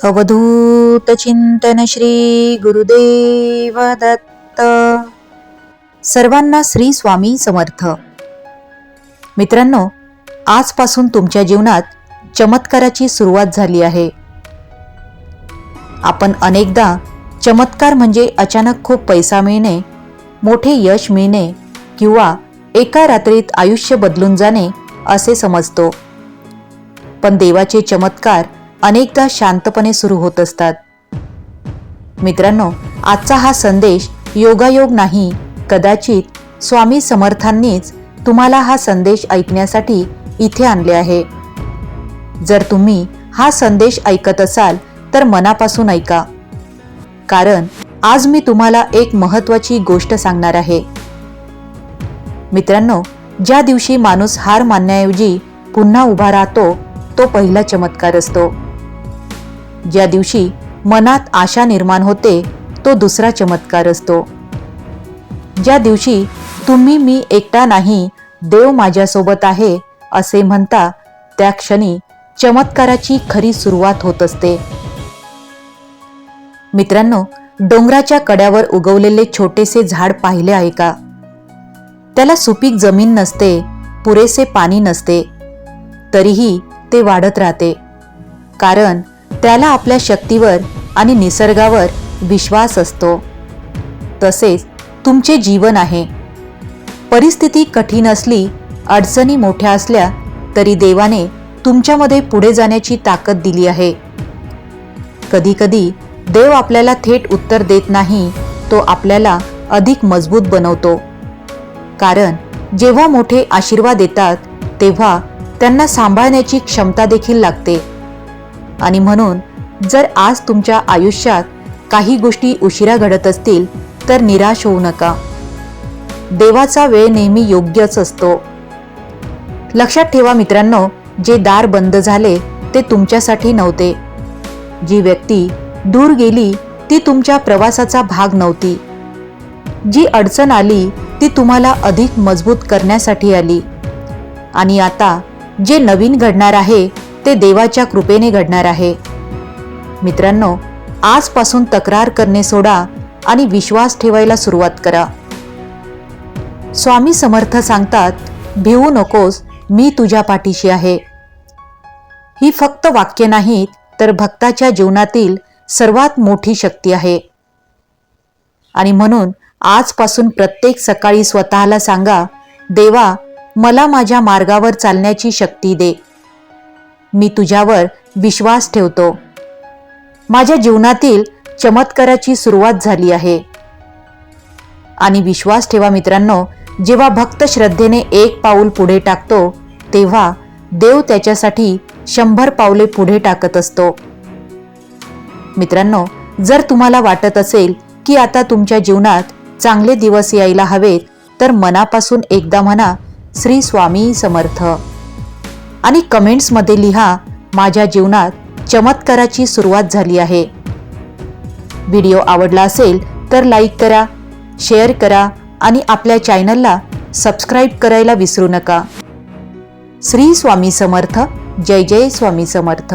अवधूत चिंतन श्री गुरुदेव दत्त। सर्वांना श्री स्वामी समर्थ। मित्रांनो, आजपासून तुमच्या जीवनात चमत्काराची सुरुवात झाली आहे। आपण अनेकदा चमत्कार म्हणजे अचानक खूप पैसा मिळणे, मोठे यश मिळणे किंवा एका रात्रीत आयुष्य बदलून जाणे असे समजतो। पण देवाचे चमत्कार अनेकदा शांतपणे सुरू होत असतात। मित्रांनो, आजचा हा संदेश योगायोग नाही, कदाचित स्वामी समर्थांनीच तुम्हाला हा संदेश ऐकण्यासाठी इथे आणले आहे। जर तुम्ही हा संदेश ऐकत असाल तर मनापासून ऐका, कारण आज मी तुम्हाला एक महत्त्वाची गोष्ट सांगणार आहे। मित्रांनो, ज्या दिवशी माणूस हार मानण्याऐवजी पुन्हा उभा राहतो तो पहिला चमत्कार असतो। ज्या दिवशी मनात आशा निर्माण होते तो दुसरा चमत्कार असतो। ज्या दिवशी तुम्ही मी एकटा नाही, देव माझ्यासोबत आहे असे म्हणता, त्या क्षणी चमत्काराची खरी सुरुवात होत असते। मित्रांनो, डोंगराच्या कड्यावर उगवलेले छोटेसे झाड पाहिले आहे का? त्याला सुपीक जमीन नसते, पुरेसे पाणी नसते, तरीही ते वाढत राहते, कारण त्याला आपल्या शक्तीवर आणि निसर्गावर विश्वास असतो। तसेच तुमचे जीवन आहे। परिस्थिती कठीण असली, अडचणी मोठ्या असल्या तरी देवाने तुमच्यामध्ये पुढे जाण्याची ताकद दिली आहे। कधीकधी देव आपल्याला थेट उत्तर देत नाही, तो आपल्याला अधिक मजबूत बनवतो। कारण जेव्हा मोठे आशीर्वाद देतात तेव्हा त्यांना सांभाळण्याची क्षमता देखील लागते। आणि म्हणून जर आज तुमच्या आयुष्यात काही गोष्टी उशिरा घडत असतील तर निराश होऊ नका। देवाचा वेळ नेहमी योग्यच असतो। लक्षात ठेवा मित्रांनो, जे दार बंद झाले ते तुमच्यासाठी नव्हते। जी व्यक्ती दूर गेली ती तुमच्या प्रवासाचा भाग नव्हती। जी अडचण आली ती तुम्हाला अधिक मजबूत करण्यासाठी आली। आणि आता जे नवीन घडणार आहे ते देवाच्या कृपेने घडणार आहे। मित्रांनो, आजपासून तक्रार करणे सोडा आणि विश्वास ठेवायला सुरुवात करा। स्वामी समर्थ सांगतात, भिवू नकोस, मी तुझ्या पाठीशी आहे। ही फक्त वाक्य नाहीत, तर भक्ताच्या जीवनातील सर्वात मोठी शक्ती आहे। आणि म्हणून आजपासून प्रत्येक सकाळी स्वतःला सांगा, देवा, मला माझ्या मार्गावर चालण्याची शक्ती दे। मी तुझ्यावर विश्वास ठेवतो। माझ्या जीवनातील चमत्काराची सुरुवात झाली आहे। आणि विश्वास ठेवा मित्रांनो, जेव्हा भक्त श्रद्धेने एक पाऊल पुढे टाकतो तेव्हा देव त्याच्यासाठी 100 पावले पुढे टाकत असतो। मित्रांनो, जर तुम्हाला वाटत असेल की आता तुमच्या जीवनात चांगले दिवस यायला हवेत तर मनापासून एकदा म्हणा, श्री स्वामी समर्थ, आणि कमेंट्समध्ये लिहा, माझ्या जीवनात चमत्काराची सुरुवात झाली आहे। व्हिडिओ आवडला असेल तर लाईक करा, शेअर करा आणि आपल्या चॅनलला सबस्क्राईब करायला विसरू नका। श्री स्वामी समर्थ। जय जय स्वामी समर्थ।